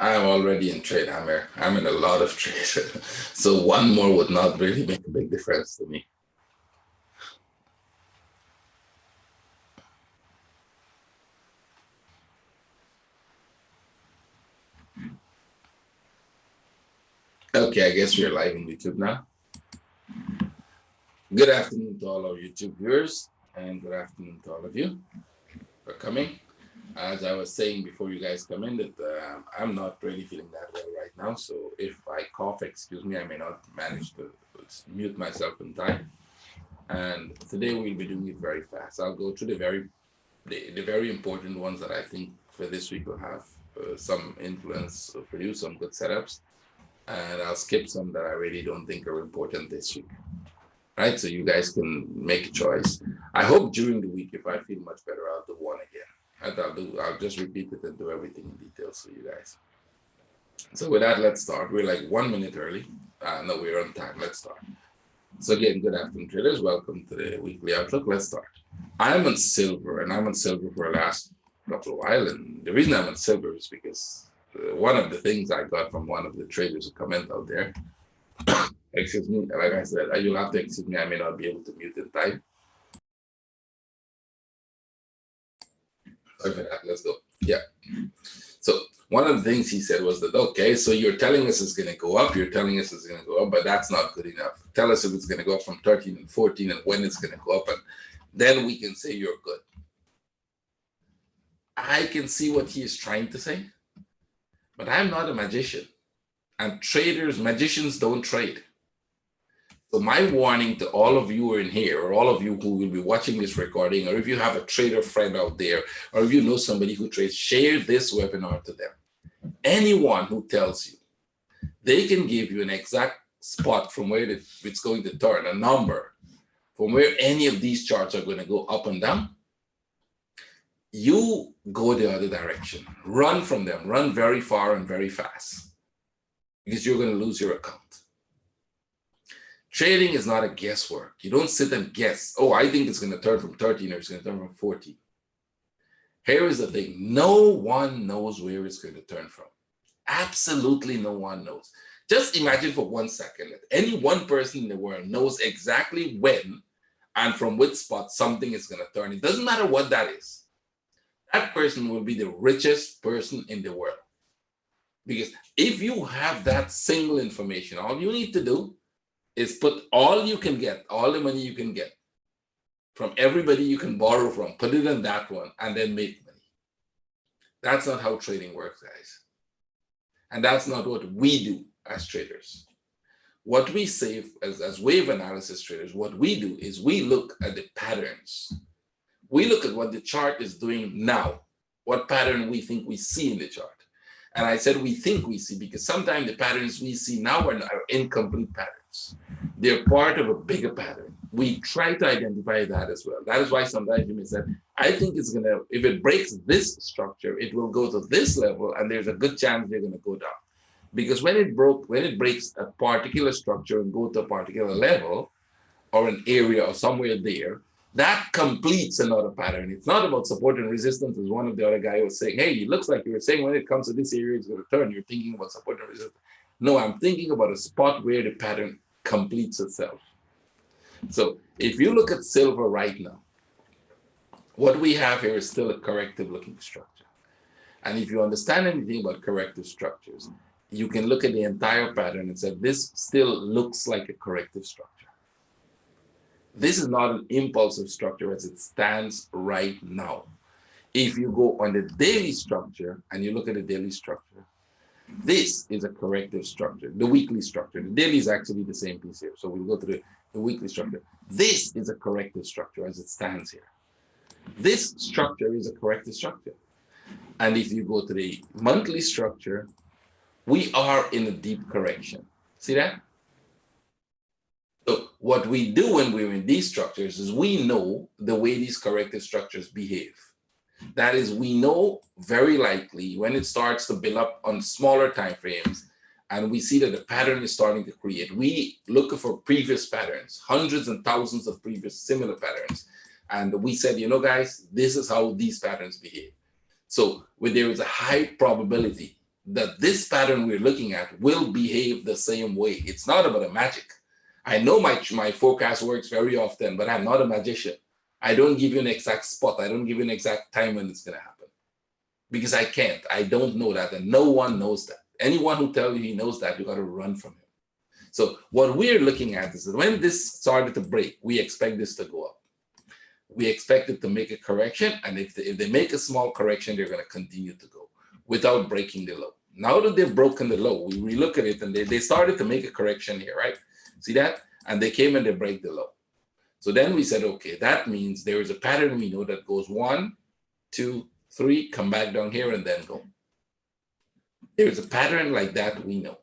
I'm already in trade, Amir. I'm in a lot of trade. So one more would not really make a big difference to me. Okay, I guess we're live on YouTube now. Good afternoon to all our YouTube viewers, and good afternoon to all of you for coming. As I was saying before you guys come in, that I'm not really feeling that well right now. So if I cough, excuse me, I may not manage to mute myself in time. And today we'll be doing it very fast. I'll go through the very important ones that I think for this week will have some influence for you, some good setups. And I'll skip some that I really don't think are important this week. Right, so you guys can make a choice. I hope during the week, if I feel much better, I'll do one again. I'll just repeat it and do everything in detail for you guys. So with that, let's start. We're like 1 minute early. No, we're on time. Let's start. So again, good afternoon, traders. Welcome to the weekly outlook. Let's start. I'm on silver, and I'm on silver for the last couple of while. And the reason I'm on silver is because one of the things I got from one of the traders, a comment out there. Excuse me, like I said, you'll have to excuse me, I may not be able to mute in time. Okay, let's go. Yeah. So one of the things he said was that, okay, so you're telling us it's going to go up, you're telling us it's going to go up, but that's not good enough. Tell us if it's going to go up from 13 and 14 and when it's going to go up, and then we can say you're good. I can see what he is trying to say, but I'm not a magician. And magicians don't trade. So my warning to all of you who are in here, or all of you who will be watching this recording, or if you have a trader friend out there, or if you know somebody who trades, share this webinar to them. Anyone who tells you they can give you an exact spot from where it's going to turn, a number, from where any of these charts are going to go up and down, you go the other direction. Run from them. Run very far and very fast, because you're going to lose your account. Trading is not a guesswork. You don't sit and guess, oh, I think it's going to turn from 13 or it's going to turn from 14. Here is the thing. No one knows where it's going to turn from. Absolutely no one knows. Just imagine for 1 second that any one person in the world knows exactly when and from which spot something is going to turn. It doesn't matter what that is. That person will be the richest person in the world. Because if you have that single information, all you need to do is put all you can get, all the money you can get from everybody you can borrow from, put it in that one, and then make money. That's not how trading works, guys. And that's not what we do as traders. What we say as wave analysis traders, what we do is we look at the patterns. We look at what the chart is doing now, what pattern we think we see in the chart. And I said we think we see because sometimes the patterns we see now are incomplete patterns. They're part of a bigger pattern. We try to identify that as well. That is why sometimes you may say, I think it's going to, if it breaks this structure, it will go to this level, and there's a good chance they're going to go down. Because when it breaks a particular structure and go to a particular level or an area or somewhere there, that completes another pattern. It's not about support and resistance, as one of the other guy was saying. Hey, it looks like you were saying when it comes to this area, it's going to turn. You're thinking about support and resistance. No, I'm thinking about a spot where the pattern completes itself. So if you look at silver right now, what we have here is still a corrective looking structure. And if you understand anything about corrective structures, you can look at the entire pattern and say, this still looks like a corrective structure. This is not an impulsive structure as it stands right now. If you go on the daily structure and you look at the daily structure, this is a corrective structure, the weekly structure. The daily is actually the same piece here. So we'll go to the weekly structure. This is a corrective structure as it stands here. This structure is a corrective structure. And if you go to the monthly structure, we are in a deep correction. See that? So what we do when we're in these structures is we know the way these corrective structures behave. That is, we know very likely when it starts to build up on smaller time frames and we see that the pattern is starting to create. We look for previous patterns, hundreds and thousands of previous similar patterns. And we said, you know, guys, this is how these patterns behave. So when there is a high probability that this pattern we're looking at will behave the same way. It's not about a magic. I know my forecast works very often, but I'm not a magician. I don't give you an exact spot. I don't give you an exact time when it's going to happen because I can't. I don't know that, and no one knows that. Anyone who tells you he knows that, you got to run from him. So what we're looking at is that when this started to break, we expect this to go up. We expect it to make a correction, and if they make a small correction, they're going to continue to go without breaking the low. Now that they've broken the low, we relook at it, and they started to make a correction here, right? See that? And they came and they break the low. So then we said, okay, that means there is a pattern we know that goes 1, 2, 3, come back down here, and then go. There is a pattern like that we know.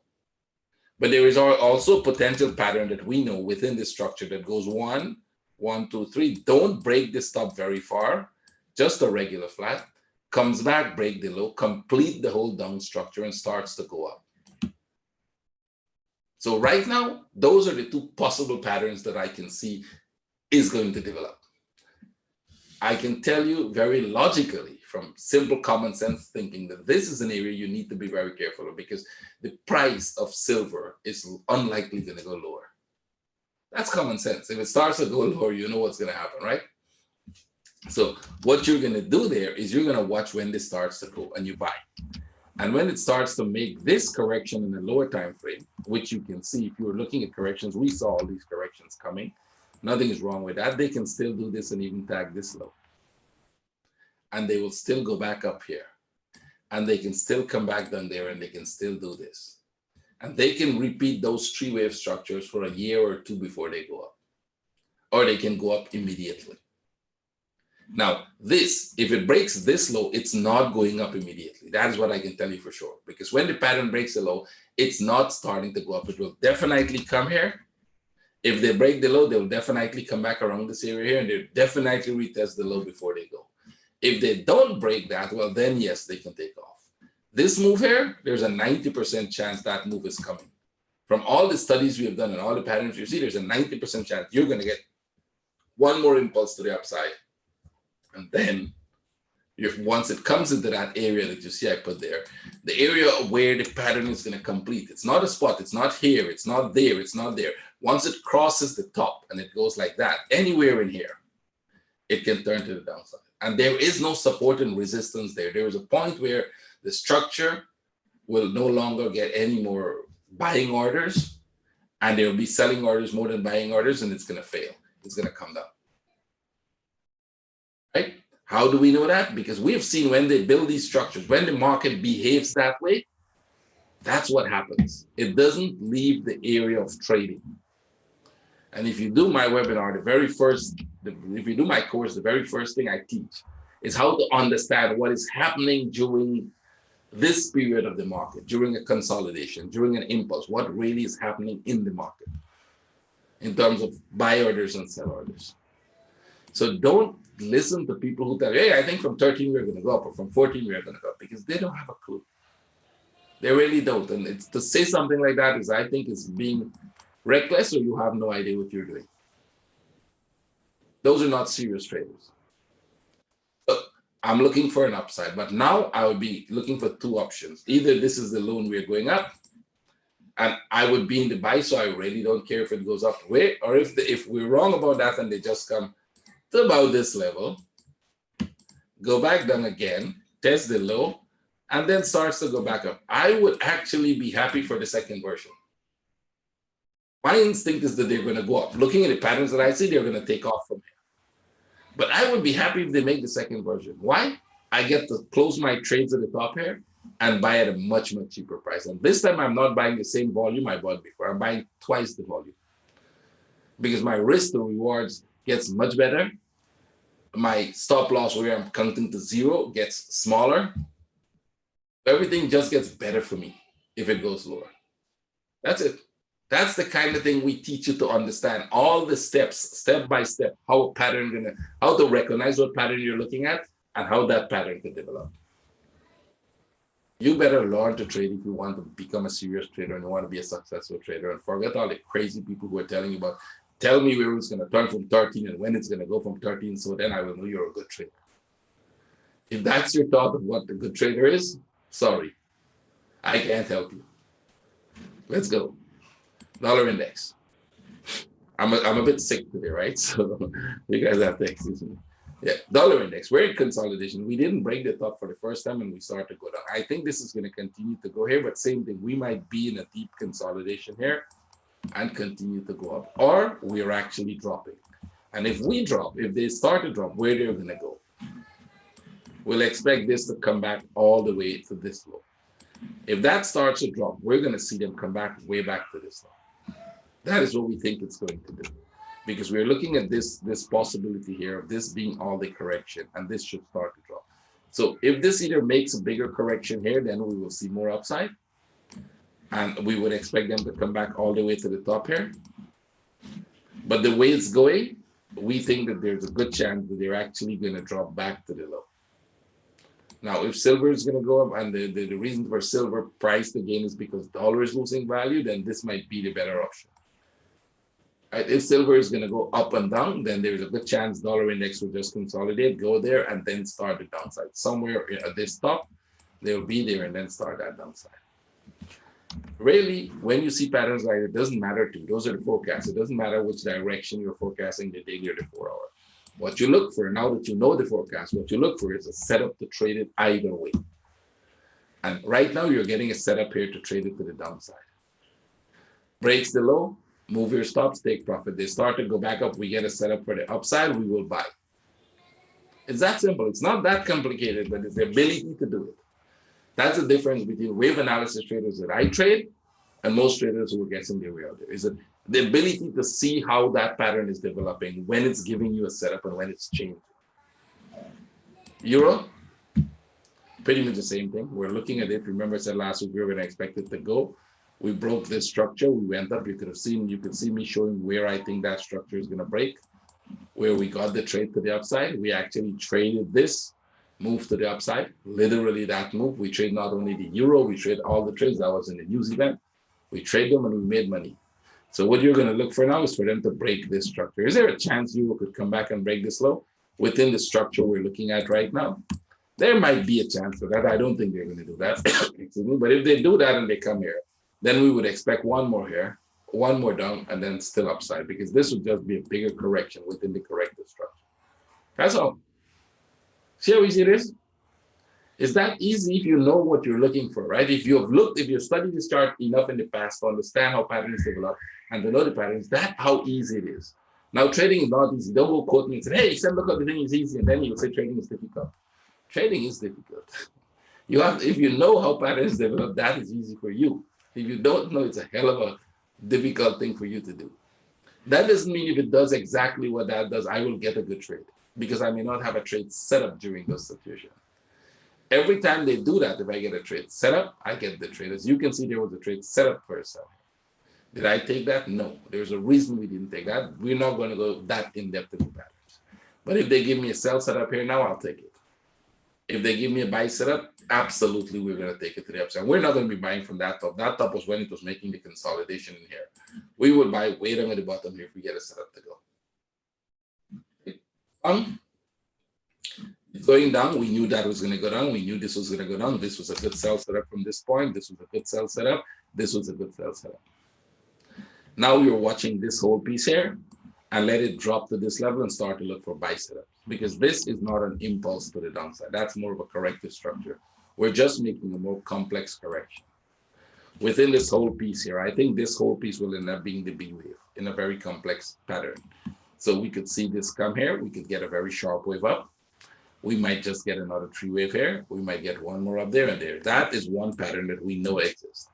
But there is also a potential pattern that we know within this structure that goes 1, 1, 2, 3. Don't break this top very far, just a regular flat. Comes back, break the low, complete the whole down structure, and starts to go up. So right now, those are the two possible patterns that I can see is going to develop. I can tell you very logically from simple common sense thinking that this is an area you need to be very careful of because the price of silver is unlikely going to go lower. That's common sense. If it starts to go lower, you know what's going to happen, right? So what you're going to do there is you're going to watch when this starts to go and you buy. And when it starts to make this correction in a lower time frame, which you can see if you were looking at corrections, we saw all these corrections coming. Nothing is wrong with that. They can still do this and even tag this low. And they will still go back up here. And they can still come back down there and they can still do this. And they can repeat those three-wave structures for a year or two before they go up. Or they can go up immediately. Now, this, if it breaks this low, it's not going up immediately. That is what I can tell you for sure. Because when the pattern breaks the low, it's not starting to go up. It will definitely come here. If they break the low, they'll definitely come back around this area here and they'll definitely retest the low before they go. If they don't break that, well, then yes, they can take off. This move here, there's a 90% chance that move is coming. From all the studies we have done and all the patterns you see, there's a 90% chance you're going to get one more impulse to the upside. And then once it comes into that area that you see I put there, the area where the pattern is going to complete, it's not a spot, it's not here, it's not there, it's not there. Once it crosses the top and it goes like that, anywhere in here, it can turn to the downside. And there is no support and resistance there. There is a point where the structure will no longer get any more buying orders, and there will be selling orders more than buying orders, and it's going to fail. It's going to come down. Right? How do we know that? Because we have seen when they build these structures, when the market behaves that way, that's what happens. It doesn't leave the area of trading. And if you do my webinar, if you do my course, the very first thing I teach is how to understand what is happening during this period of the market, during a consolidation, during an impulse, what really is happening in the market in terms of buy orders and sell orders. So don't listen to people who tell you, hey, I think from 13 we're going to go up or from 14 we're going to go up, because they don't have a clue. They really don't. And it's, to say something like that is, I think, is being reckless, or you have no idea what you're doing. Those are not serious traders. So I'm looking for an upside, but now I would be looking for two options. Either this is the loan we're going up, and I would be in the buy, so I really don't care if it goes up way, or if we're wrong about that and they just come to about this level, go back down again, test the low, and then starts to go back up. I would actually be happy for the second version. My instinct is that they're going to go up. Looking at the patterns that I see, they're going to take off from here. But I would be happy if they make the second version. Why? I get to close my trades at the top here and buy at a much, much cheaper price. And this time I'm not buying the same volume I bought before. I'm buying twice the volume because my risk to rewards gets much better. My stop loss, where I'm counting to zero, gets smaller. Everything just gets better for me if it goes lower. That's it. That's the kind of thing we teach you to understand all the steps, step by step, how to recognize what pattern you're looking at and how that pattern can develop. You better learn to trade if you want to become a serious trader and you want to be a successful trader, and forget all the crazy people who are telling you about, tell me where it's going to turn from 13 and when it's going to go from 13, so then I will know you're a good trader. If that's your thought of what a good trader is, sorry. I can't help you. Let's go. Dollar index. I'm a bit sick today, right? So you guys have to excuse me. Yeah, dollar index. We're in consolidation. We didn't break the top for the first time and we start to go down. I think this is going to continue to go here, but same thing. We might be in a deep consolidation here and continue to go up, or we are actually dropping. And if we drop, if they start to drop, where they're going to go, we'll expect this to come back all the way to this low. If that starts to drop, we're going to see them come back way back to this low. That is what we think it's going to do, because we're looking at this possibility here of this being all the correction, and this should start to drop. So if this either makes a bigger correction here, then we will see more upside, and we would expect them to come back all the way to the top here. But the way it's going, we think that there's a good chance that they're actually going to drop back to the low. Now, if silver is going to go up, and the reason for silver price again is because dollar is losing value, then this might be the better option. Right? If silver is going to go up and down, then there's a good chance dollar index will just consolidate, go there, and then start the downside. Somewhere at this top, they'll be there and then start that downside. Really, when you see patterns like it, doesn't matter to you. Those are the forecasts. It doesn't matter which direction you're forecasting, the daily or the 4 hour. What you look for, now that you know the forecast, what you look for is a setup to trade it either way. And right now, you're getting a setup here to trade it to the downside. Breaks the low, move your stops, take profit. They start to go back up, we get a setup for the upside, we will buy. It's that simple. It's not that complicated, but it's the ability to do it. That's the difference between wave analysis traders that I trade and most traders who are guessing their way out there. Is it the ability to see how that pattern is developing, when it's giving you a setup and when it's changing. Euro, pretty much the same thing. We're looking at it. Remember I said last week we were going to expect it to go. We broke this structure. We went up. You could see me showing where I think that structure is going to break, where we got the trade to the upside. We actually traded this move to the upside, literally that move. We trade not only the euro, we trade all the trades that was in the New Zealand. We trade them and we made money. So what you're going to look for now is for them to break this structure. Is there a chance euro could come back and break this low within the structure we're looking at right now? There might be a chance for that. I don't think they're going to do that. But if they do that and they come here, then we would expect one more here, one more down, and then still upside, because this would just be a bigger correction within the corrected structure. That's all. See how easy it is? It's that easy if you know what you're looking for, right? If you've studied this chart enough in the past to understand how patterns develop and to know the patterns, that's how easy it is. Now, trading is not easy. Don't go quote me and say, hey, Sam, look, the thing is easy, and then you'll say trading is difficult. Trading is difficult. If you know how patterns develop, that is easy for you. If you don't know, it's a hell of a difficult thing for you to do. That doesn't mean if it does exactly what that does, I will get a good trade, because I may not have a trade set up during those situations. Every time they do that, if I get a trade set up, I get the trade. As you can see, there was a trade set up for a sell. Did I take that? No. There's a reason we didn't take that. We're not going to go that in-depth into patterns. But if they give me a sell setup here now, I'll take it. If they give me a buy setup, absolutely, we're going to take it to the upside. We're not going to be buying from that top. That top was when it was making the consolidation in here. We will buy way down at the bottom here if we get a setup to go. Going down, we knew that was going to go down. We knew this was going to go down. This was a good sell setup from this point. This was a good sell setup. This was a good sell setup. Now you're watching this whole piece here and let it drop to this level and start to look for buy setups, because this is not an impulse to the downside. That's more of a corrective structure. We're just making a more complex correction. Within this whole piece here, I think this whole piece will end up being the B wave in a very complex pattern. So we could see this come here. We could get a very sharp wave up. We might just get another 3-wave here. We might get one more up there and there. That is one pattern that we know exists.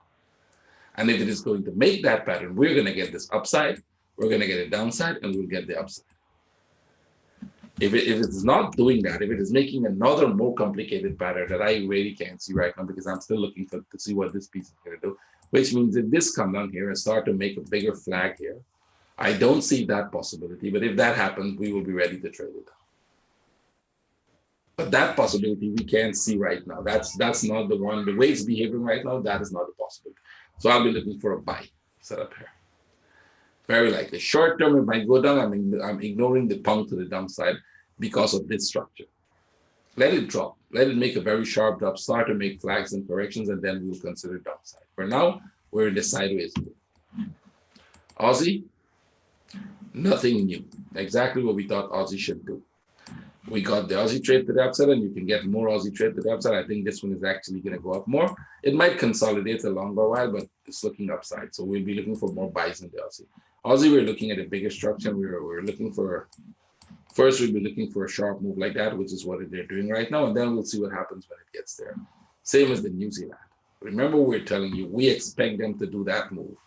And if it is going to make that pattern, we're going to get this upside, we're going to get a downside, and we'll get the upside. If it is not doing that, if it is making another more complicated pattern that I really can't see right now, because I'm still looking to see what this piece is going to do, which means if this comes down here and start to make a bigger flag here, I don't see that possibility. But if that happens, we will be ready to trade it. But that possibility we can't see right now. That's not the one. The way it's behaving right now, that is not a possibility. So I'll be looking for a buy setup here. Very likely. Short term, it might go down. I'm ignoring the pump to the downside because of this structure. Let it drop. Let it make a very sharp drop, start to make flags and corrections, and then we'll consider downside. For now, we're in the sideways move. Aussie, nothing new. Exactly what we thought Aussie should do. We got the Aussie trade to the upside, and you can get more Aussie trade to the upside. I think this one is actually going to go up more. It might consolidate a longer while, but it's looking upside. So we'll be looking for more buys in the Aussie. Aussie, we're looking at a bigger structure. We're looking for, first we'll be looking for a sharp move like that, which is what they're doing right now. And then we'll see what happens when it gets there. Same as the New Zealand. Remember, we're telling you, we expect them to do that move.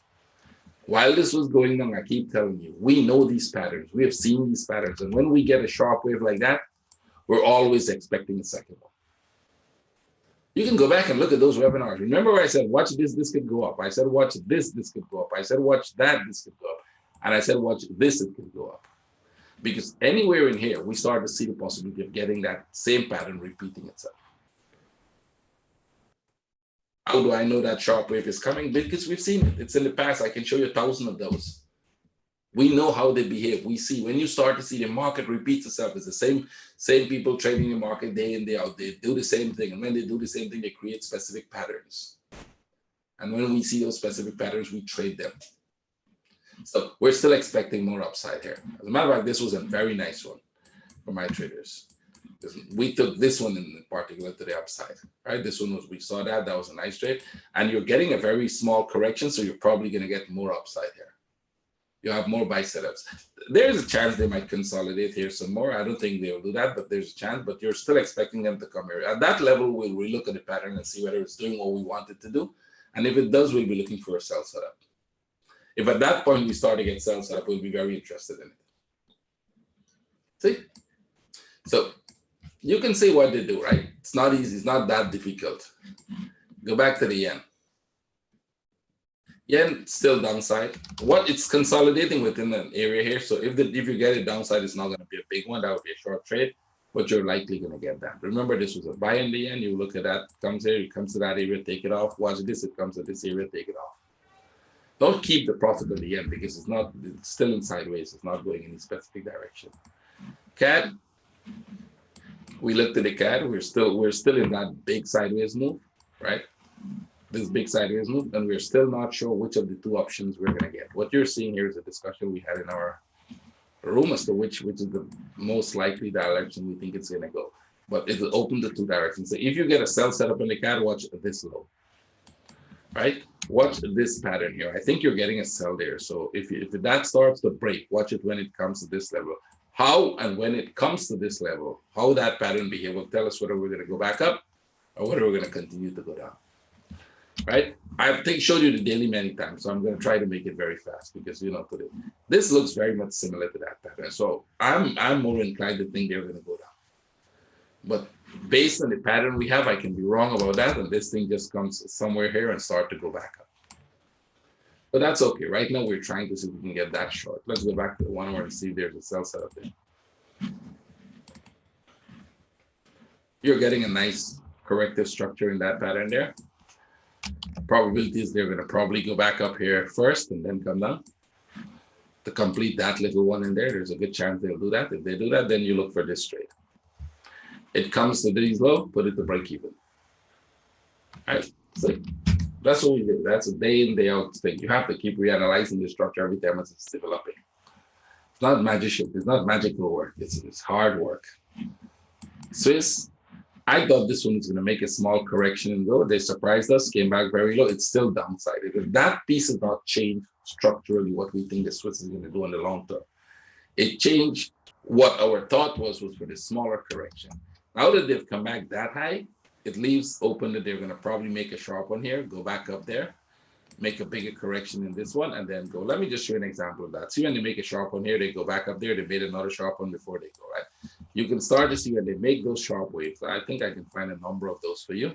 While this was going on, I keep telling you, we know these patterns. We have seen these patterns. And when we get a sharp wave like that, we're always expecting a second one. You can go back and look at those webinars. Remember where I said, watch this, this could go up. I said, watch this, this could go up. I said, watch that, this could go up. And I said, watch this, it could go up. Because anywhere in here, we start to see the possibility of getting that same pattern repeating itself. How do I know that sharp wave is coming? Because we've seen it. It's in the past. I can show you 1,000 of those. We know how they behave. We see when you start to see the market repeats itself, it's the same people trading the market day in, day out. They do the same thing. And when they do the same thing, they create specific patterns. And when we see those specific patterns, we trade them. So we're still expecting more upside here. As a matter of fact, this was a very nice one for my traders. We took this one in particular to the upside, right? This one was, we saw that was a nice trade. And you're getting a very small correction, so you're probably going to get more upside here. You have more buy setups. There's a chance they might consolidate here some more. I don't think they'll do that, but there's a chance. But you're still expecting them to come here. At that level, we'll relook at the pattern and see whether it's doing what we want it to do. And if it does, we'll be looking for a sell setup. If at that point we start to get sell setup, we'll be very interested in it. See? So you can see what they do, right? It's not easy. It's not that difficult. Go back to the yen. Yen still downside. What it's consolidating within an area here. So if you get it downside, it's not going to be a big one. That would be a short trade, but you're likely going to get that. Remember, this was a buy in the yen. You look at that, comes here, it comes to that area, take it off. Watch this, it comes to this area, take it off. Don't keep the profit of the yen because it's still in sideways. It's not going any specific direction. CAD, we looked at the CAD. We're still in that big sideways move, right? This big sideways move, and we're still not sure which of the two options we're going to get. What you're seeing here is a discussion we had in our room as to which is the most likely direction we think it's going to go. But it'll open the two directions. So if you get a sell setup in the CAD, watch this low, right? Watch this pattern here. I think you're getting a sell there. So if that starts to break, watch it when it comes to this level. How and when it comes to this level, how that pattern behaves will tell us whether we're going to go back up or whether we're going to continue to go down. Right? I think showed you the daily many times, so I'm going to try to make it very fast because this looks very much similar to that pattern. So I'm more inclined to think they're going to go down. But based on the pattern we have, I can be wrong about that, and this thing just comes somewhere here and start to go back up. But that's okay. Right now we're trying to see if we can get that short. Let's go back to the 1 hour and see if there's a sell setup there. You're getting a nice corrective structure in that pattern there. Probability is they're going to probably go back up here first and then come down. To complete that little one in there, there's a good chance they'll do that. If they do that, then you look for this trade. It comes to these low, put it to break even. All right, so that's what we do. That's a day in, day out thing. You have to keep reanalyzing the structure every time as it's developing. It's not magician. It's not magical work. It's hard work. Swiss. I thought this one was going to make a small correction and go. They surprised us, came back very low. It's still downside. If that piece has not changed structurally what we think the Swiss is going to do in the long term, it changed what our thought was for the smaller correction. Now that they've come back that high, it leaves open that they're going to probably make a sharp one here, go back up there, make a bigger correction in this one, and then go. Let me just show you an example of that. See, when they make a sharp one here, they go back up there, they made another sharp one before they go, right? You can start to see when they make those sharp waves. I think I can find a number of those for you.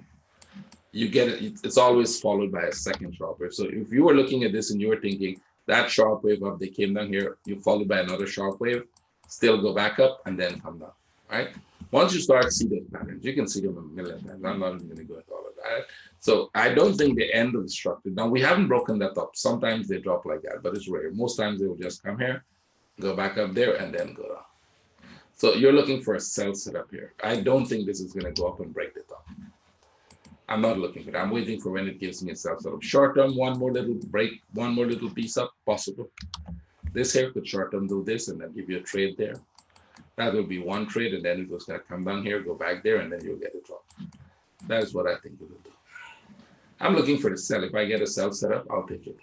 You get it. It's always followed by a second sharp wave. So if you were looking at this and you were thinking that sharp wave up, they came down here, you followed by another sharp wave, still go back up and then come down, right? Once you start to see those patterns, you can see them a million times. I'm not even going to go into all of that. So I don't think the end of the structure. Now, we haven't broken that up. Sometimes they drop like that, but it's rare. Most times they will just come here, go back up there, and then go down. So you're looking for a sell setup here. I don't think this is going to go up and break the top. I'm not looking for that. I'm waiting for when it gives me a sell setup. Short term, one more little break, one more little piece up, possible. This here could short term do this and then give you a trade there. That will be one trade, and then it was going to come down here, go back there, and then you'll get a drop. That is what I think it will do. I'm looking for the sell. If I get a sell setup, I'll take it.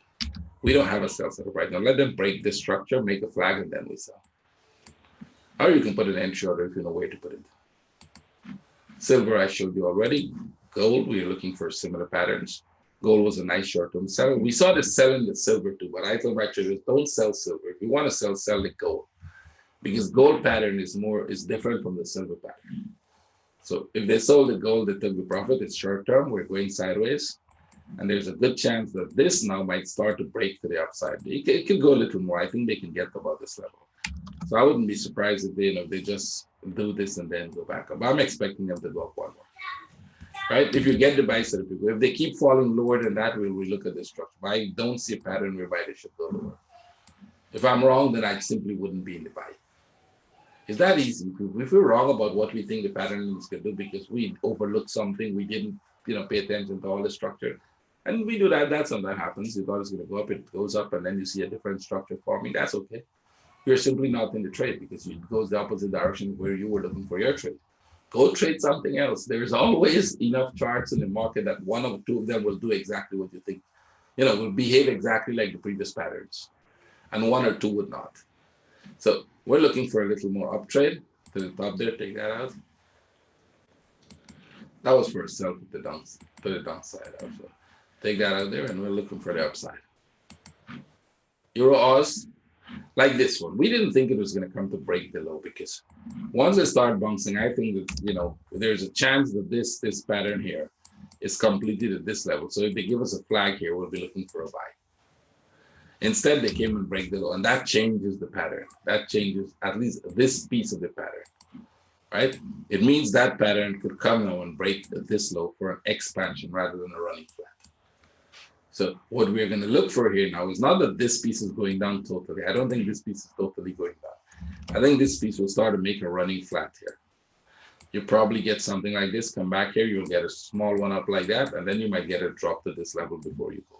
We don't have a sell setup right now. Let them break this structure, make a flag, and then we sell. Or you can put an entry order if you know where to put it. Silver, I showed you already. Gold, we're looking for similar patterns. Gold was a nice short-term sell. We saw the sell in the silver too, but I told my traders, don't sell silver. If you want to sell the gold. Because gold pattern is different from the silver pattern. So if they sold the gold, they took the profit. It's short-term. We're going sideways. And there's a good chance that this now might start to break to the upside. It could go a little more. I think they can get above this level. So I wouldn't be surprised if they just do this and then go back up. I'm expecting them to go up one more. Right? If you get the buy setup, if they keep falling lower than that, we look at the structure. I don't see a pattern whereby they should go lower. If I'm wrong, then I simply wouldn't be in the buy. It's that easy. If we're wrong about what we think the pattern is going to do because we overlooked something, we didn't, pay attention to all the structure, and we do that. That sometimes happens. You thought it's going to go up, it goes up, and then you see a different structure forming. That's okay. You're simply not in the trade because it goes the opposite direction where you were looking for your trade. Go trade something else. There's always enough charts in the market that one or two of them will do exactly what you think. Will behave exactly like the previous patterns, and one or two would not. So we're looking for a little more up trade to the top there. Take that out. That was for a sell to the downside. Also, take that out there, and we're looking for the upside. Euro Oz, like this one, we didn't think it was going to come to break the low because once it started bouncing, I think that there's a chance that this pattern here is completed at this level. So if they give us a flag here, we'll be looking for a buy. Instead, they came and break the low, and that changes the pattern. That changes at least this piece of the pattern, right? It means that pattern could come now and break this low for an expansion rather than a running flat. So what we're going to look for here now is not that this piece is going down totally. I don't think this piece is totally going down. I think this piece will start to make a running flat here. You probably get something like this, come back here, you'll get a small one up like that, and then you might get a drop to this level before you go.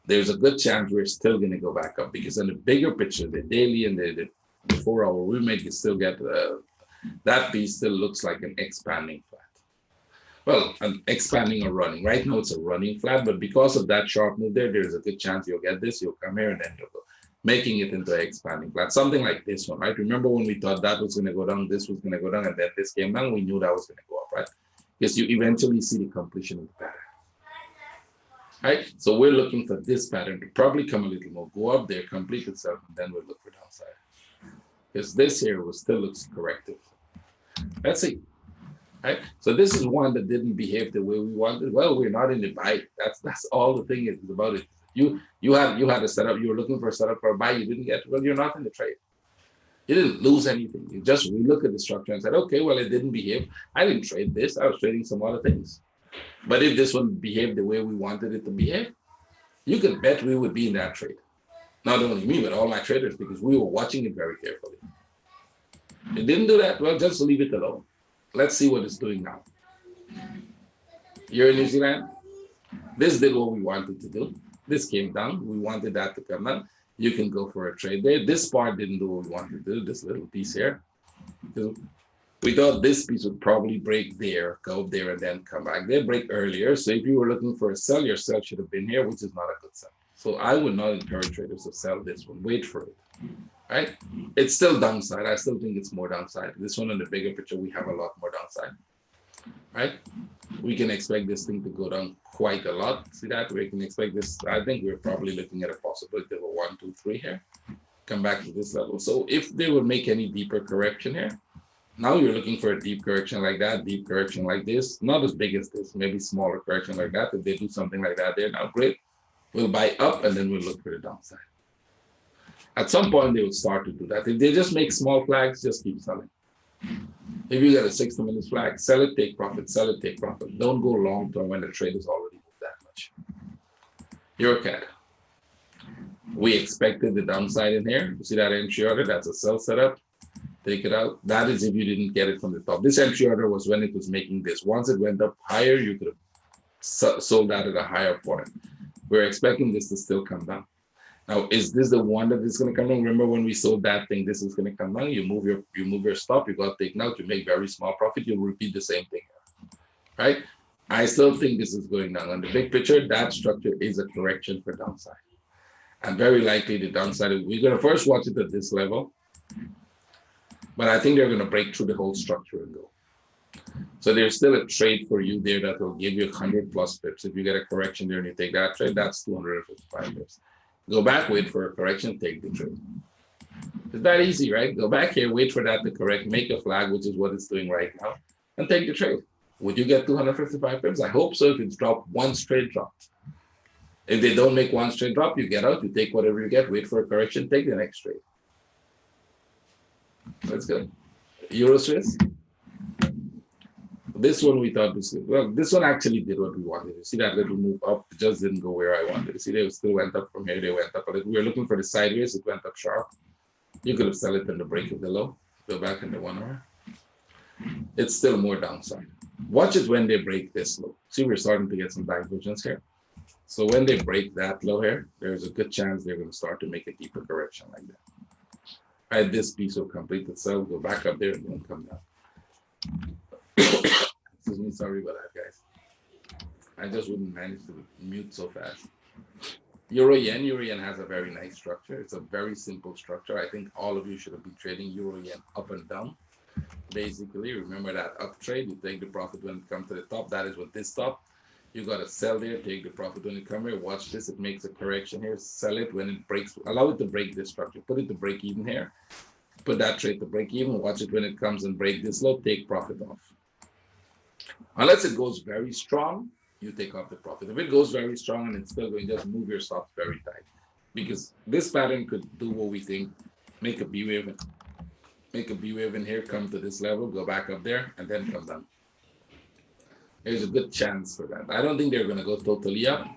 There's a good chance we're still going to go back up because in the bigger picture, the daily and the 4 hour, we may still get that piece still looks like an expanding flat. Well, an expanding or running. Right now it's a running flat, but because of that sharp move there's a good chance you'll get this, you'll come here and then you'll go, making it into an expanding flat. Something like this one, right? Remember when we thought that was going to go down, this was going to go down, and then this came down, we knew that was going to go up, right? Because you eventually see the completion of the pattern. Right? So we're looking for this pattern to probably come a little more, go up there, complete itself, and then we'll look for downside. Because this here still looks corrective. Let's see. Right? So this is one that didn't behave the way we wanted. Well, we're not in the buy. That's all the thing is about it. You had a setup, you were looking for a setup for a buy, you didn't get, well, you're not in the trade. You didn't lose anything. You just relook at the structure and said, okay, well, it didn't behave. I didn't trade this. I was trading some other things. But if this one behaved the way we wanted it to behave, you can bet we would be in that trade. Not only me, but all my traders, because we were watching it very carefully. It didn't do that. Well, just leave it alone. Let's see what it's doing now. You're in New Zealand. This did what we wanted to do. This came down. We wanted that to come down. You can go for a trade there. This part didn't do what we wanted to do, this little piece here. We thought this piece would probably break there, go up there, and then come back. They break earlier. So if you were looking for a sell, your sell should have been here, which is not a good sell. So I would not encourage traders to sell this one. Wait for it. Right? It's still downside. I still think it's more downside. This one in the bigger picture, we have a lot more downside. Right? We can expect this thing to go down quite a lot. See that? We can expect this. I think we're probably looking at a possibility of a 1, 2, 3 here. Come back to this level. So if they would make any deeper correction here, now you're looking for a deep correction like that, deep correction like this, not as big as this, maybe smaller correction like that. If they do something like that there, now great. We'll buy up and then we'll look for the downside. At some point, they will start to do that. If they just make small flags, just keep selling. If you get a 60-minute flag, sell it, take profit, sell it, take profit. Don't go long term when the trade is already moved that much. Eurocat. We expected the downside in here. You see that entry order? That's a sell setup. Take it out. That is if you didn't get it from the top. This entry order was when it was making this. Once it went up higher, you could have sold that at a higher point. We're expecting this to still come down. Now, is this the one that is going to come down? Remember when we sold that thing, this is going to come down. You move your stop, you got taken out, you make very small profit, you'll repeat the same thing, right? I still think this is going down. On the big picture, that structure is a correction for downside. And very likely the downside, we're going to first watch it at this level, but I think they're going to break through the whole structure and go. So there's still a trade for you there that will give you 100 plus pips. If you get a correction there and you take that trade, that's 255 pips. Go back, wait for a correction, take the trade. It's that easy, right? Go back here, wait for that to correct, make a flag, which is what it's doing right now, and take the trade. Would you get 255 pips? I hope so if it's dropped one straight drop. If they don't make one straight drop, you get out, you take whatever you get, wait for a correction, take the next trade. That's good. Euro Swiss. This one we thought was good. Well, this one actually did what we wanted. You see that little move up, it just didn't go where I wanted. You see, they still went up from here, they went up a little. We were looking for the sideways, it went up sharp. You could have sold it in the break of the low, go back in the 1 hour. It's still more downside. Watch it when they break this low. See, we're starting to get some divergence here. So when they break that low here, there's a good chance they're going to start to make a deeper correction like that. Right, this piece will complete itself, go back up there and then come down. Excuse me, sorry about that, guys. I just wouldn't manage to mute so fast. Euro yen has a very nice structure. It's a very simple structure. I think all of you should be trading euro yen up and down. Basically, remember that up trade, you take the profit when it comes to the top. That is what this top. You got to sell there, take the profit when it comes here. Watch this, it makes a correction here. Sell it when it breaks. Allow it to break this structure. Put it to break even here. Put that trade to break even. Watch it when it comes and break this low. Take profit off. Unless it goes very strong, you take off the profit. If it goes very strong and it's still going, just move your stops very tight. Because this pattern could do what we think, make a B wave, in here, come to this level, go back up there, and then come down. There's a good chance for that. I don't think they're going to go totally up,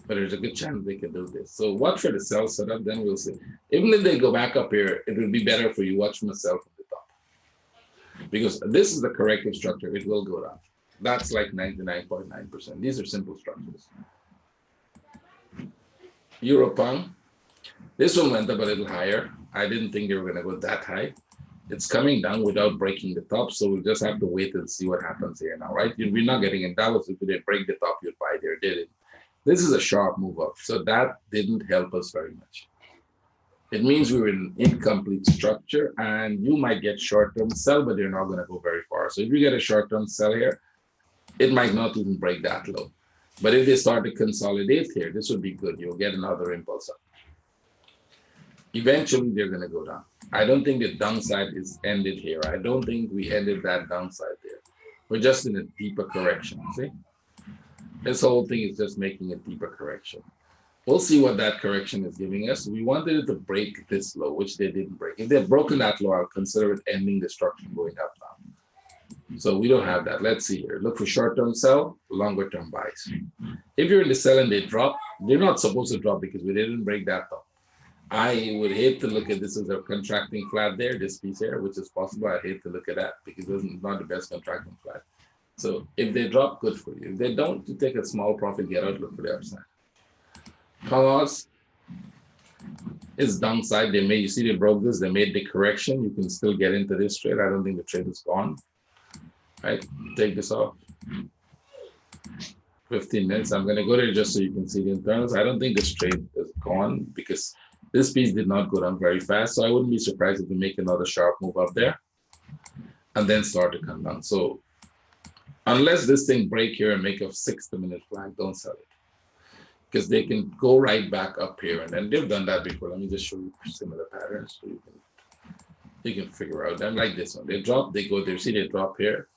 but there's a good chance they can do this. So watch for the sell setup, then we'll see. Even if they go back up here, it will be better for you. Watch from the sell from the top. Because this is the corrective structure, it will go down. That's like 99.9%. These are simple structures. Euro pound. This one went up a little higher. I didn't think they were going to go that high. It's coming down without breaking the top, so we'll just have to wait and see what happens here now, right? We're not getting in Dallas. If they break the top, you'd buy there, did it? This is a sharp move up, so that didn't help us very much. It means we were in incomplete structure, and you might get short-term sell, but they're not going to go very far. So if you get a short-term sell here, it might not even break that low. But if they start to consolidate here, this would be good. You'll get another impulse up. Eventually, they're going to go down. I don't think the downside is ended here. I don't think we ended that downside there. We're just in a deeper correction, see? This whole thing is just making a deeper correction. We'll see what that correction is giving us. We wanted it to break this low, which they didn't break. If they had broken that low, I'll consider it ending the structure going up now. So we don't have that. Let's see here. Look for short-term sell, longer-term buys. If you're in the sell and they drop, they're not supposed to drop because we didn't break that top. I would hate to look at this as a contracting flat there, this piece here, which is possible. I hate to look at that because it's not the best contracting flat. So if they drop, good for you. If they don't, you take a small profit, get out, look for the upside. Pause. It's downside. They made, you see, they broke this, they made the correction. You can still get into this trade. I don't think the trade is gone. Right? Take this off. 15 minutes. I'm going to go there just so you can see the internals. I don't think this trade is gone because this piece did not go down very fast. So I wouldn't be surprised if they make another sharp move up there and then start to come down. So unless this thing break here and make a 60-minute flag, don't sell it. Because they can go right back up here. And then they've done that before. Let me just show you similar patterns so you can figure out them like this one. They drop, they go there. See, they drop here.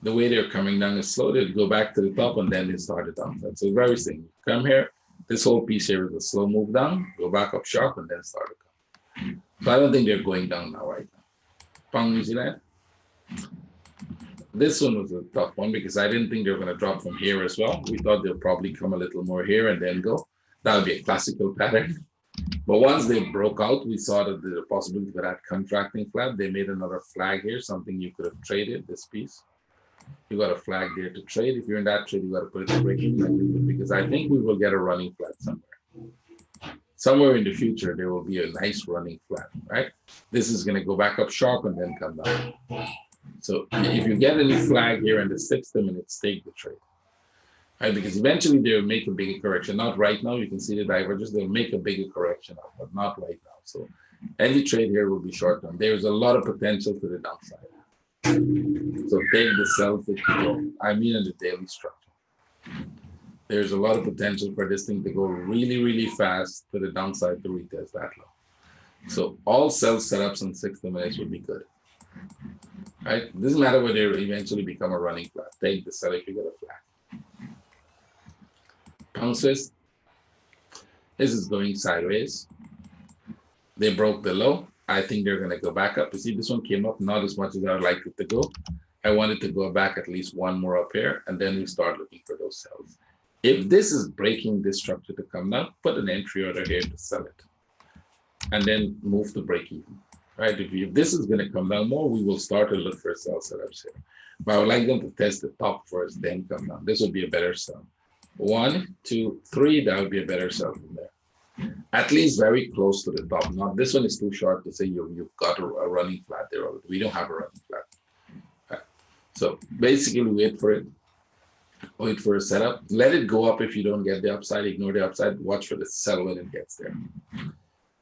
The way they're coming down is slow. They go back to the top and then they start it down. So very simple. Come here. This whole piece here is a slow move down. Go back up sharp and then start to come. So I don't think they're going down now right now. Pound New Zealand. This one was a tough one because I didn't think they were going to drop from here as well. We thought they'll probably come a little more here and then go. That would be a classical pattern. But once they broke out, we saw that the possibility for that contracting flat. They made another flag here, something you could have traded this piece. You got a flag there to trade. If you're in that trade, you got to put it in breaking, because I think we will get a running flat somewhere. Somewhere in the future, there will be a nice running flat, right? This is going to go back up sharp and then come down. So if you get any flag here in the 60 minutes, take the trade, right? Because eventually they'll make a bigger correction. Not right now. You can see the divergence. They'll make a bigger correction, but not right now. So any trade here will be short term. There's a lot of potential to the downside. So take the sells that you go. I mean, in the daily structure. There's a lot of potential for this thing to go really, really fast to the downside to retest that low. So all sell setups in 60 minutes would be good. Right? It doesn't matter whether they eventually become a running flat. Take the sell if you get a flat. Pound Swiss. This is going sideways. They broke the low. I think they're going to go back up. You see, this one came up not as much as I would like it to go. I wanted to go back at least one more up here, and then we start looking for those sells. If this is breaking this structure to come down, put an entry order here to sell it, and then move to break even, right? If this is going to come down more, we will start to look for sell setups here. But I would like them to test the top first, then come down. This would be a better sell. 1, 2, 3, that would be a better sell from there. At least very close to the top. Now, this one is too short to say you've got a running flat there already. We don't have a running flat. Right. So basically, wait for it. Wait for a setup. Let it go up if you don't get the upside. Ignore the upside. Watch for the sell when it gets there.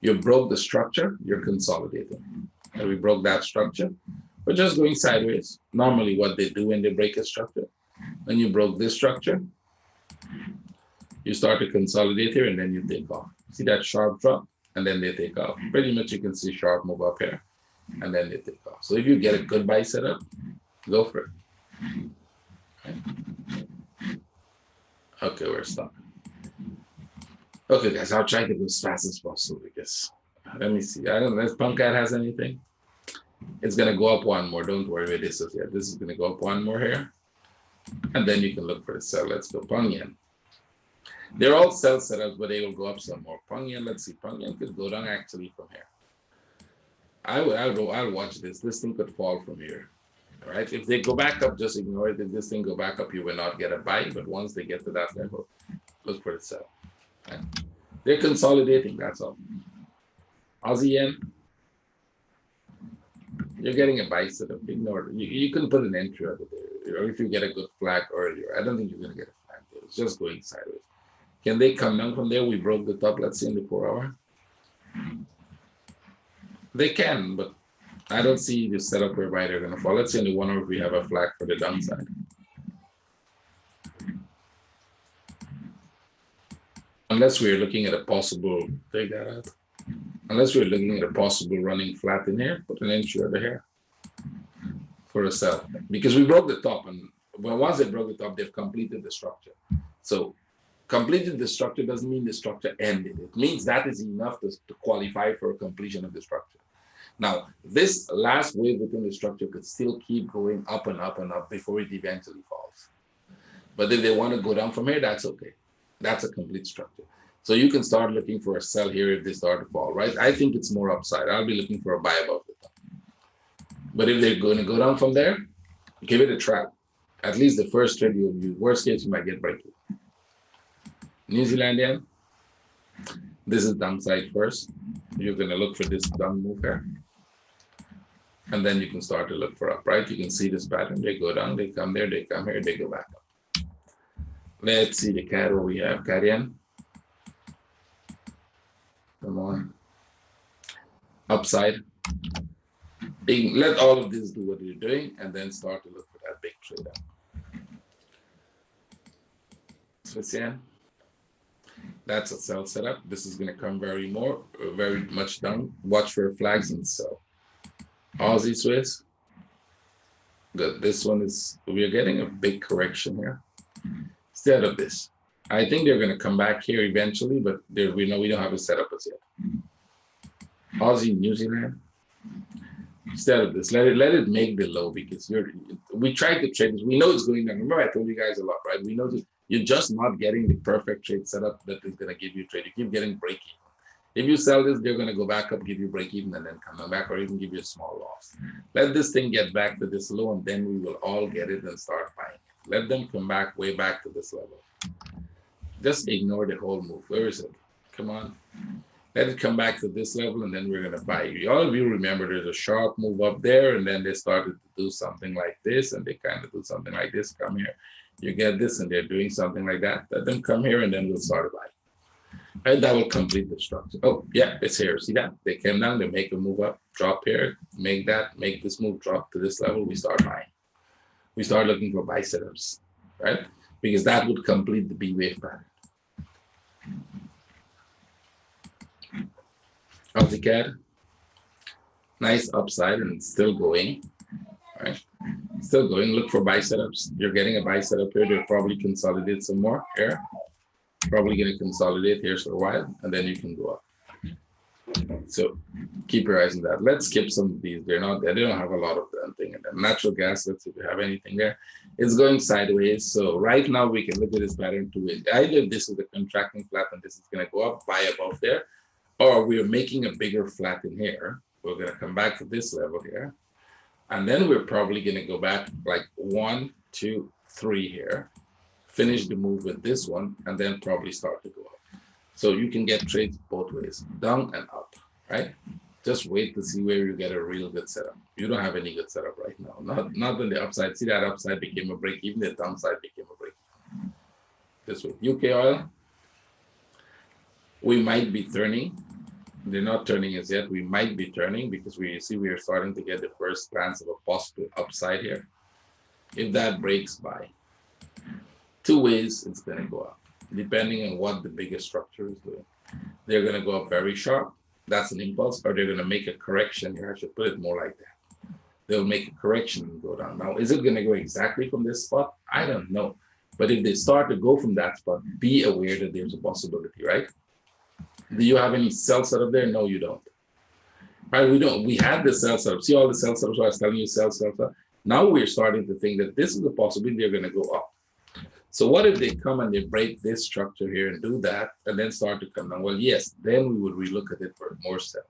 You broke the structure. You're consolidating. And we broke that structure. We're just going sideways. Normally, what they do when they break a structure, when you broke this structure, you start to consolidate here and then you take off. See that sharp drop? And then they take off. Pretty much you can see sharp move up here and then they take off. So if you get a good buy setup, go for it. Okay. Okay, we're stopping. Okay, guys, I'll try to go as fast as possible because let me see. I don't know if Punkcat has anything. It's gonna go up one more. Don't worry with this yet. This is gonna go up one more here. And then you can look for the sell. Let's go Peng Yen. They're all sell setups, but they will go up some more. Peng Yen, let's see. Peng Yen could go down actually from here. I'll watch this. This thing could fall from here. All right. If they go back up, just ignore it. If this thing go back up, you will not get a buy. But once they get to that level, look for the sell. Right? They're consolidating. That's all. Aussie Yen. You're getting a buy setup. Ignore it. You can put an entry over there. Or if you get a good flag earlier, I don't think you're going to get a flag there. It's just going sideways. Can they come down from there? We broke the top. Let's see in the 4 hour. They can, but I don't see the setup whereby they're going to fall. Let's see in the 1 hour if we have a flag for the downside. Unless we're looking at a possible, take that out. Unless we're looking at a possible running flat in here, put an entry over here for a sell. Because we broke the top, and well, once they broke the top, they've completed the structure. So completed the structure doesn't mean the structure ended. It means that is enough to qualify for a completion of the structure. Now, this last wave within the structure could still keep going up and up and up before it eventually falls. But if they want to go down from here, that's okay. That's a complete structure. So you can start looking for a sell here if they start to fall, right? I think it's more upside. I'll be looking for a buy above the top. But if they're going to go down from there, give it a try. At least the first trade, worst case, you might get breaking. New Zealand yen. This is downside first. You're going to look for this down move here. And then you can start to look for up, right? You can see this pattern. They go down, they come there, they come here, they go back up. Let's see the CAD where we have CAD yen. Come on. Upside. Let all of this do what you're doing and then start to look for that big trade up. Swiss yen. That's a sell setup. This is going to come very much down. Watch for flags and sell. Aussie Swiss. Good. This one is, we are getting a big correction here. Instead of this, I think they're going to come back here eventually, but we know we don't have a setup as yet. Aussie New Zealand. Instead of this, let it make the low because we tried to trade this. We know it's going down. Remember, I told you guys a lot, right? We know that you're just not getting the perfect trade setup that is going to give you trade. You keep getting breaking. If you sell this, they're going to go back up, give you break even, and then come back, or even give you a small loss. Let this thing get back to this low, and then we will all get it and start buying it. Let them come back way back to this level. Just ignore the whole move. Where is it? Come on. Let it come back to this level, and then we're going to buy. All of you remember there's a sharp move up there, and then they started to do something like this, and they kind of do something like this. Come here. You get this, and they're doing something like that. Let them come here, and then we'll start buying. And that will complete the structure. Oh, yeah, it's here. See that? They came down, they make a move up, drop here, make this move drop to this level. We start buying. We start looking for buy setups, right? Because that would complete the B wave pattern. Aussie CAD, nice upside, and it's still going, right? Still going. Look for buy setups. You're getting a buy setup here. They'll probably consolidate some more here. Probably going to consolidate here for a while, and then you can go up. So keep your eyes on that. Let's skip some of these. They don't have a lot of that thing. And then natural gas, let's see if we have anything there. It's going sideways. So right now we can look at this pattern two ways. Either this is the contracting flat and this is going to go up, buy above there, or we're making a bigger flat in here. We're going to come back to this level here. And then we're probably going to go back like 1, 2, 3 here. Finish the move with this one, and then probably start to go up. So you can get trades both ways, down and up, right? Just wait to see where you get a real good setup. You don't have any good setup right now. Not on the upside. See that upside became a break even, the downside became a break even. This way. UK oil, we might be turning. They're not turning as yet. We might be turning because we see we are starting to get the first glance of a possible upside here. If that breaks by, two ways it's going to go up, depending on what the biggest structure is doing. They're going to go up very sharp. That's an impulse, or they're going to make a correction here. I should put it more like that. They'll make a correction and go down. Now, is it going to go exactly from this spot? I don't know. But if they start to go from that spot, be aware that there's a possibility, right? Do you have any sell setup there? No, you don't. Right? We don't. We had the sell setup. See all the sell setups I was telling you, sell setup. Now we're starting to think that this is a possibility they're going to go up. So what if they come and they break this structure here and do that and then start to come down? Well, yes, then we would relook at it for more sells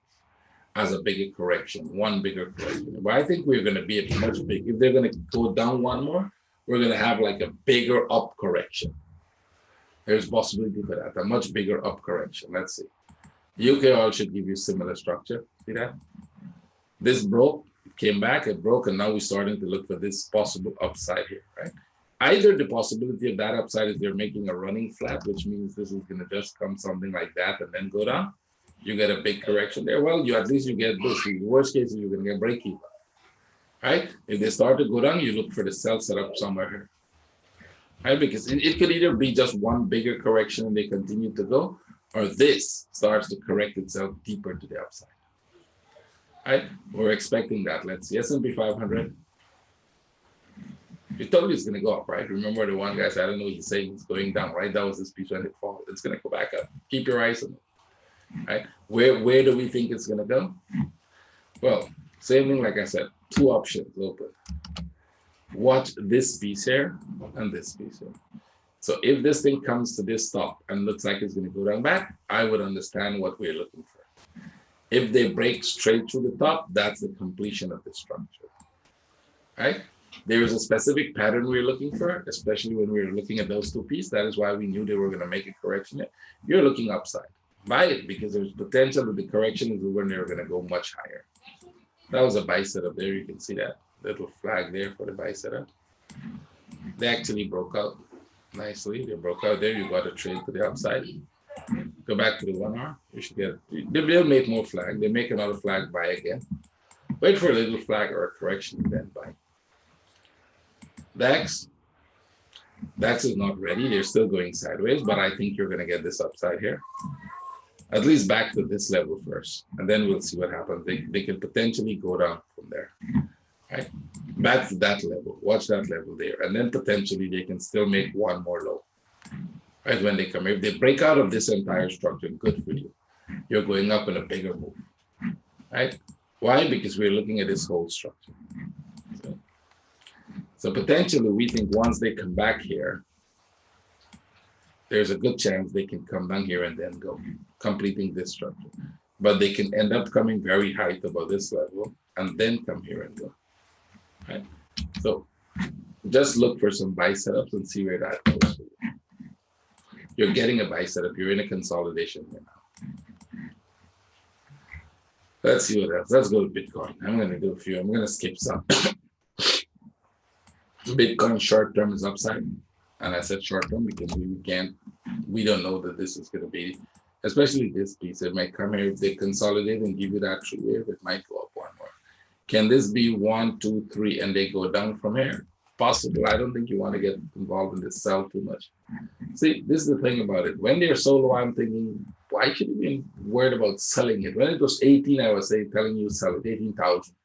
as a bigger correction, one bigger correction. But I think we're going to be a much big. If they're going to go down one more, we're going to have like a bigger up correction. There's possibility for that, a much bigger up correction. Let's see. UK oil should give you similar structure. See that? This broke, it came back, it broke, and now we're starting to look for this possible upside here, right? Either the possibility of that upside is they're making a running flat, which means this is going to just come something like that and then go down. You get a big correction there. Well, at least you get this. In the worst case, you're going to get break even, right? If they start to go down, you look for the sell setup somewhere here, right? Because it could either be just one bigger correction and they continue to go, or this starts to correct itself deeper to the upside, right? We're expecting that. Let's see, S&P 500. You told me it's going to go up, right? Remember the one guy said, I don't know, he's saying it's going down, right? That was his speech when it fall. It's going to go back up. Keep your eyes on it, right? Where do we think it's going to go? Well, same thing, like I said, two options open. Watch this piece here and this piece here. So if this thing comes to this top and looks like it's going to go down back, I would understand what we're looking for. If they break straight through the top, that's the completion of the structure, right? There is a specific pattern we're looking for, especially when we were looking at those two pieces. That is why we knew they were going to make a correction. You're looking upside. Buy it because there's potential that the correction is when they're going to go much higher. That was a buy setup there. You can see that little flag there for the buy setup. They actually broke out nicely. They broke out there. You got a trade to the upside. Go back to the 1 hour. You should get. They'll make more flag. They make another flag, buy again. Wait for a little flag or a correction, then buy. DAX is not ready. They're still going sideways, but I think you're going to get this upside here. At least back to this level first, and then we'll see what happens. They can potentially go down from there, right? Back to that level. Watch that level there, and then potentially they can still make one more low, right? When they come, if they break out of this entire structure, good for you. You're going up in a bigger move, right? Why? Because we're looking at this whole structure. So potentially, we think once they come back here, there's a good chance they can come down here and then go, completing this structure. But they can end up coming very high above this level and then come here and go. Right? So just look for some buy setups and see where that goes. You're getting a buy setup. You're in a consolidation here now. Let's see what else. Let's go to Bitcoin. I'm going to do a few. I'm going to skip some. Bitcoin short term is upside. And I said short term because we don't know that this is going to be, especially this piece. It might come here if they consolidate and give you that true wave. It might go up one more. Can this be 1, 2, 3, and they go down from here? Possible. I don't think you want to get involved in this sell too much. See, this is the thing about it. When they're so low, I'm thinking, why should you be worried about selling it? When it was 18, I was telling you sell it, 18,000,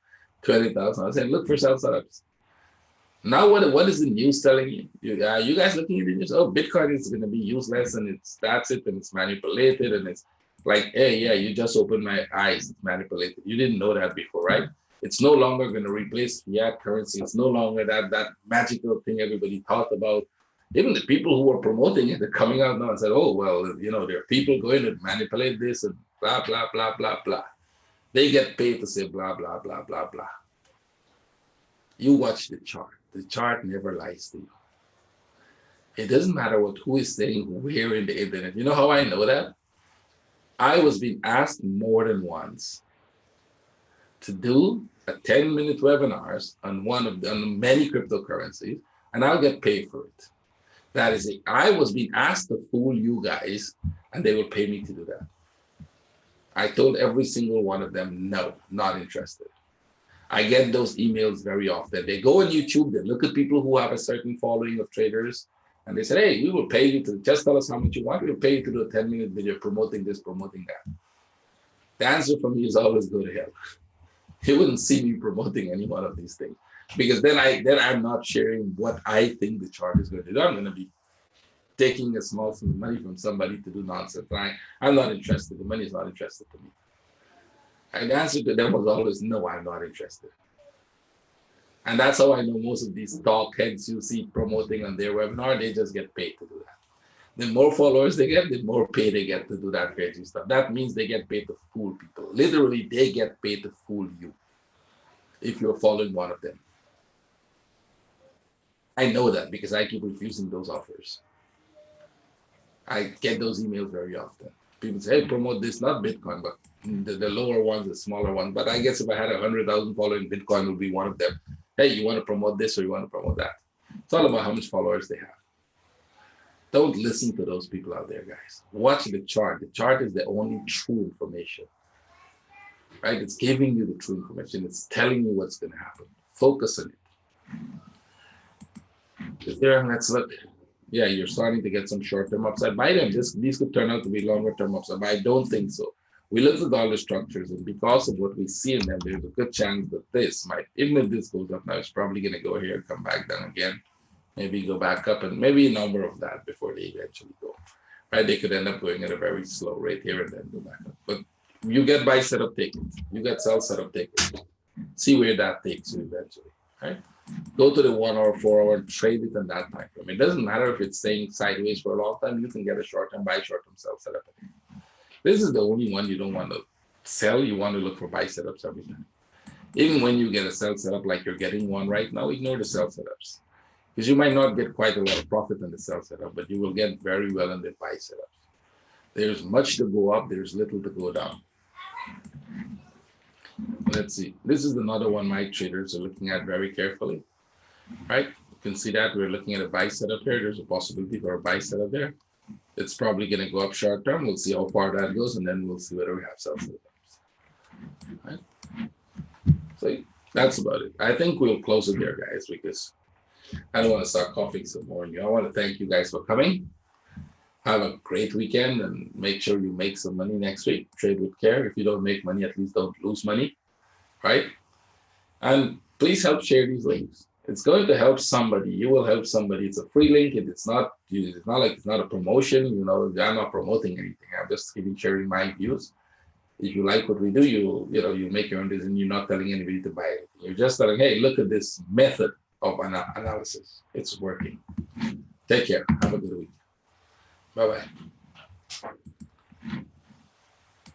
20,000. I was saying, look for sell setups. Now, what is the news telling you? You guys looking at the news? Oh, Bitcoin is going to be useless, and that's it, and it's manipulated, and it's like, hey, yeah, you just opened my eyes. It's manipulated. You didn't know that before, right? It's no longer going to replace fiat currency. It's no longer that magical thing everybody thought about. Even the people who were promoting it are coming out now and said, oh, well, there are people going to manipulate this and blah, blah, blah, blah, blah. They get paid to say blah, blah, blah, blah, blah. You watch the chart. The chart never lies to you. It doesn't matter who is saying where in the internet. You know how I know that? I was being asked more than once to do a 10-minute webinars on many cryptocurrencies, and I'll get paid for it. That is it. I was being asked to fool you guys, and they will pay me to do that. I told every single one of them, no, not interested. I get those emails very often. They go on YouTube, they look at people who have a certain following of traders, and they say, hey, we will pay you to just tell us how much you want. We'll pay you to do a 10-minute video promoting this, promoting that. The answer from me is always go to hell. You wouldn't see me promoting any one of these things, because then I'm not sharing what I think the chart is going to do. I'm going to be taking a small sum of money from somebody to do nonsense. I'm not interested. The money is not interested to me. And the answer to them was always, no, I'm not interested. And that's how I know most of these talk heads you see promoting on their webinar, they just get paid to do that. The more followers they get, the more pay they get to do that crazy stuff. That means they get paid to fool people. Literally, they get paid to fool you if you're following one of them. I know that because I keep refusing those offers. I get those emails very often. People say, hey, promote this, not Bitcoin, but the lower ones, the smaller ones. But I guess if I had 100,000 following, Bitcoin would be one of them. Hey, you want to promote this or you want to promote that? It's all about how much followers they have. Don't listen to those people out there, guys. Watch the chart. The chart is the only true information, right? It's giving you the true information. It's telling you what's going to happen. Focus on it. Is there? Let's look. Yeah, you're starting to get some short-term upside. By then, these could turn out to be longer-term upside, but I don't think so. We look at all the structures, and because of what we see in them, there's a good chance that this might, even if this goes up now, it's probably going to go here and come back down again. Maybe go back up, and maybe a number of that before they eventually go. Right? They could end up going at a very slow rate here and then go back up. But you get buy setup, take it. You get sell setup, take it. See where that takes you eventually. Right? Go to the 1 hour, 4 hour, and trade it in that time frame. It doesn't matter if it's staying sideways for a long time. You can get a short term buy, short term sell setup. This is the only one you don't want to sell. You want to look for buy setups every time. Even when you get a sell setup like you're getting one right now, ignore the sell setups. Because you might not get quite a lot of profit in the sell setup, but you will get very well in the buy setups. There's much to go up, there's little to go down. Let's see. This is another one my traders are looking at very carefully. Right? You can see that we're looking at a buy setup here. There's a possibility for a buy setup there. It's probably going to go up short term. We'll see how far that goes, and then we'll see whether we have sell setups. Right? So that's about it. I think we'll close it there, guys, because I don't want to start coughing some more. I want to thank you guys for coming. Have a great weekend and make sure you make some money next week. Trade with care. If you don't make money, at least don't lose money, right? And please help share these links. It's going to help somebody. You will help somebody. It's a free link. It's not like it's not a promotion. I'm not promoting anything. I'm just sharing my views. If you like what we do, you make your own decision. You're not telling anybody to buy it. You're just telling, hey, look at this method of analysis. It's working. Take care. Have a good week. Bye-bye.